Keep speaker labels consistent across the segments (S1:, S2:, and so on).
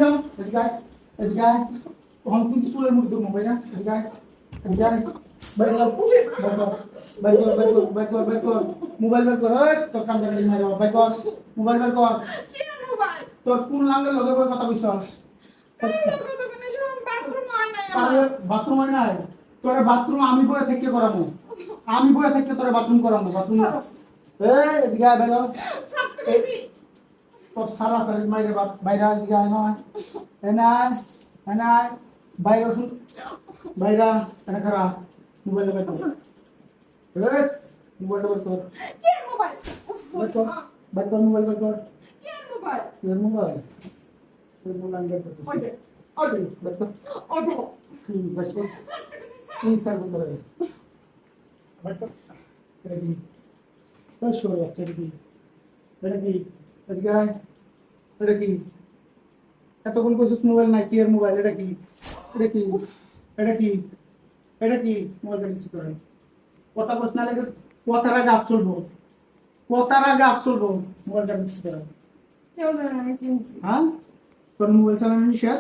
S1: যাও এদিকে আয়, এদিকে আয়। তখন কিন্তু চুলের মধ্যে ধরবো ভাই না, এদিকে আয়, এদিকে আয়। বাইর কর, বাইর কর, বাইর কর, বাইর কর, বাইর কর। মোবাইল বের কর, ওই তোর কান জানি মারি বাইর কর, মোবাইল বের কর। তোর কোন লাঙ্গের লগে বই কথা কইছস? বাথরুম হয় নাই, তোর বাথরুম আমি বয়ে থেকে করামু, আমি বয়ে থেকে তোর বাথরুম করামু, বাথরুম। এই এদিকে আয়, বাইর হ। তোর সারা সারি মাইরে বাপ বাইরে এদিকে আয় নয়, এনায় এনায় বাইরে ওষুধ বাইরা এনে খারা মোবাইল বের কর। এই মোবাইলটা বের কর, বের কর, বের কর মোবাইল বের কর। তোর মোবাইল, তোর মোবাইল বের কর, বের কর, বের কর। এই স্যার বলতে হবে, বের কর। এটা কি? ওই সরে যাচ্ছে, এটা কি? এটা কি? এদিকে আয়, এটা কি? এতক্ষণ কইছিস মোবাইল নাই, কি এর মোবাইল? এটা কি? এটা কি? এটা কি? এটা কি? মোবাইল কিছু করে কথা কস না, লাগে কথার আগে হাত চলবো, কথার আগে হাত চলবো। মোবাইলটা কিছু করে হ্যাঁ, তোর মোবাইল চালানো নিষেধ,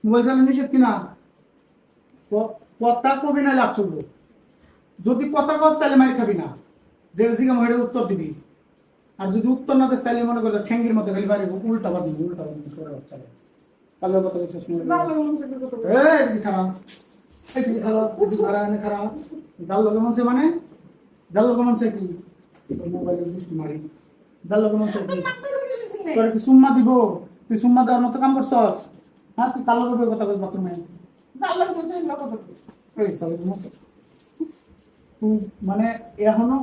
S1: মোবাইল চালানো নিষেধ কিনা? কথা কবি না, লাভ চলবো। যদি কথা কস তাহলে মার খাবি না, যেটা জিজ্ঞাসা হেঁটে উত্তর দিবি। আর যদি উত্তর না দিস তাহলে মনে করছো ঠ্যাঙ্গির মধ্যে খালি বাড়ি উল্টা বাদ উল্টা বাদ সরে বাচ্চা কালো কথা বলছিস। এই খারাপ, এই খারাপ, খারাপ এনে খারাপ জাল লোকে মনছে, মানে জাল লোকে মনছে কি? মোবাইলের দৃষ্টি মারি জাল লোকে মনছে কি? তোর কি সুম্মা দিব? তুই সুম্মা দেওয়ার মতো কাম করছস? হ্যাঁ, তুই কালো লোকের কথা বলছ বাথরুমে। এই কালো মনছে তুই, মানে এখনো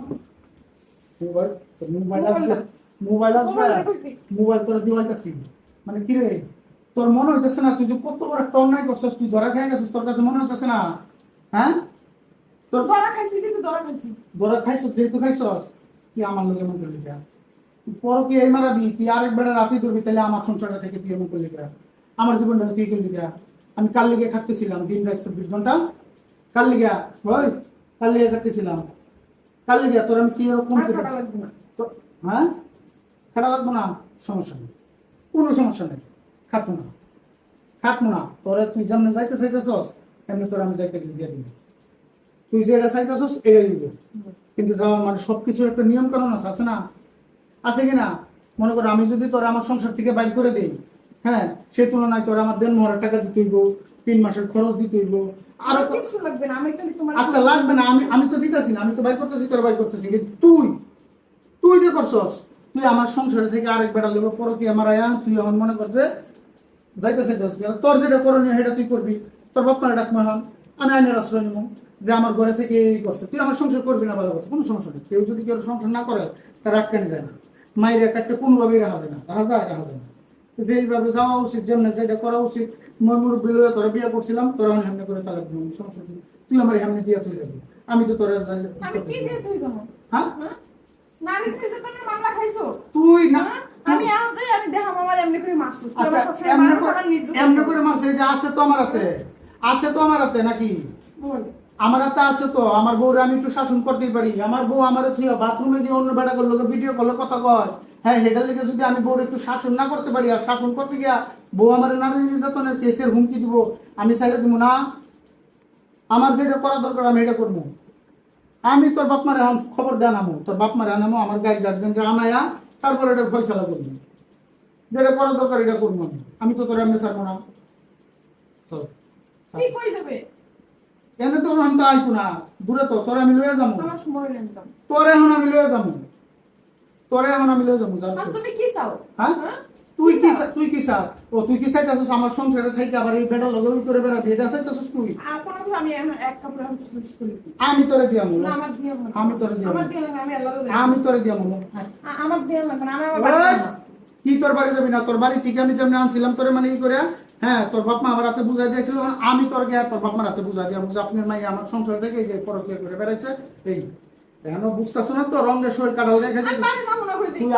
S1: মোবাইল, মোবাইল আসবে, মোবাইল আসবে, মোবাইল তোর দিওয়াইতাছি। মানে কি রে, তোর মনে হইতেছে না তুই যে কত বড় একটা অন্যায় করছিস? তুই ধরা খেয়ে গেছিস, তোর কাছে মনে হইতেছে না? হ্যাঁ, তোর ধরা খাইছিস, যেহেতু খাইছস তুই আমার লোক এমন করলি গা। তুই পর কি এই মারাবি? তুই আরেক বেড়া রাতি ধরবি, তাহলে আমার সংসারটা থেকে তুই এমন করলি গা, আমার জীবনটা তুই করলি গা। আমি কাল লিগে খাটতেছিলাম দিন রাত 24 ঘন্টা, কাল লিগা ওই কাল লিগে খাটতেছিলাম, কাল লিগে তোর আমি কি এরকম হ্যাঁ খাটা লাগবো না, সমস্যা নেই, কোনো সমস্যা নেই, খাটবো না, খাটবো না। তোরা তুই যেমন যাইতে চাইতেছস এমনি তোর আমি যাইতে দিয়ে দিবি, তুই যেটা চাইতেছস এটাই দিব। কিন্তু যাওয়া মানে সবকিছুর একটা নিয়ম কানুন আছে না, আছে কিনা? মনে করো আমি যদি তোরা আমার সংসার থেকে বাইর করে দেই, হ্যাঁ, সেই তুলনায় তোরা আমার দেন মহার টাকা দিতে হইব, 3 মাসের খরচ দিতে হইব, আরো কিছু লাগবে না। আচ্ছা লাগবে না, আমি তো দিতেছি না, আমি তো বাইর করতেছি, তোরা বাইর করতেছি। তুই তুই যে করছস, তুই আমার সংসার থেকে আরেক বেড়া লোক পর কি আমার আয়া, তুই আমার মনে কর যে যাইতেছে, তোর যেটা করণীয় সেটা তুই করবি। তোর বাপ মারা ডাকমা হন, আমি আইনের আশ্রয় নিব যে আমার ঘরে থেকে এই করছে, তুই আমার সংসার করবি না, ভালো কথা, কোনো সমস্যা নেই। কেউ যদি কেউ সংসার না করে তার আটকানি যায় না, মায়ের একটা কোনোভাবেই রাখা যায় না, রাখা যায় না। যেইভাবে যাওয়া উচিত, যেমন যেটা করা উচিত, মুরব্বী লইয়া তোরা বিয়ে করছিলাম, তোরা আমি সামনে করে তালাক দিব, সমস্যা নেই। তুই আমার সামনে দিয়ে চলে যাবি, আমি তো তোরা হ্যাঁ তুই না আমি দেখাম আমার এমনি করে মারছিস, এমনি করে মারছিস। এটা আছে তো আমার হাতে, আছে তো আমার হাতে নাকি? আমার হাতে আছে তো, আমার বউরে আমি একটু শাসন করতেই পারি। আমার বউ আমার বাথরুমে দিয়ে অন্য বেড়া করলো, ভিডিও করলো, কথা কয়, হ্যাঁ, সেটার লিগে যদি আমি বউর একটু শাসন না করতে পারি, আর শাসন করতে গিয়া বউ আমার নারী নির্যাতনের কেসের হুমকি দিব, আমি চাইলে দিব না? আমার যেটা করা দরকার আমি এটা করবো। আমি তোর বাপ মারে খবর দেয় আনামো, তোর বাপ মারে আনামো, আমার গার্জেনকে আনায়া তারপরে এটার ফয়সালা করবো, যেটা করা দরকার এটা করবো। আমি তো তোর এমনি ছাড়বো না। এনে তোর আমি তো আইতো না, দূরে তো তোর আমি লয়ে যাবো, তোর এখন আমি লয়ে যাবো, তোরে এখন আমি লয়ে যাবো। তুমি কি চাও? হ্যাঁ, তুই কি চাস? ও তুই কি চাইতেছিস আমার সংসারে থাইতে আবার এই বেটা লগে করে বেড়াতে, এটা চাইতেছিস তুই? আমি তোরে দিয়ামু, আমি তোরে দিয়ামু, আমি তোরে দিয়ামু। কি তোর বাড়ি যাবি না? তোর বাড়ি থেকে আমি যেমন আনছিলাম তোরে, মানে ই করে, হ্যাঁ, তোর বাপ মা আমার হাতে বুঝাই দিয়েছিল, আমি তোর গিয়ে তোর বাপ মার হাতে বুঝাই দিয়াম যে আপনার মাই আমার সংসার থেকে এই যে পরকিয়া করে বেড়াইছে। এই এখন বুঝতেছ না তো, রঙের শরীর কাটাল দেখে তুই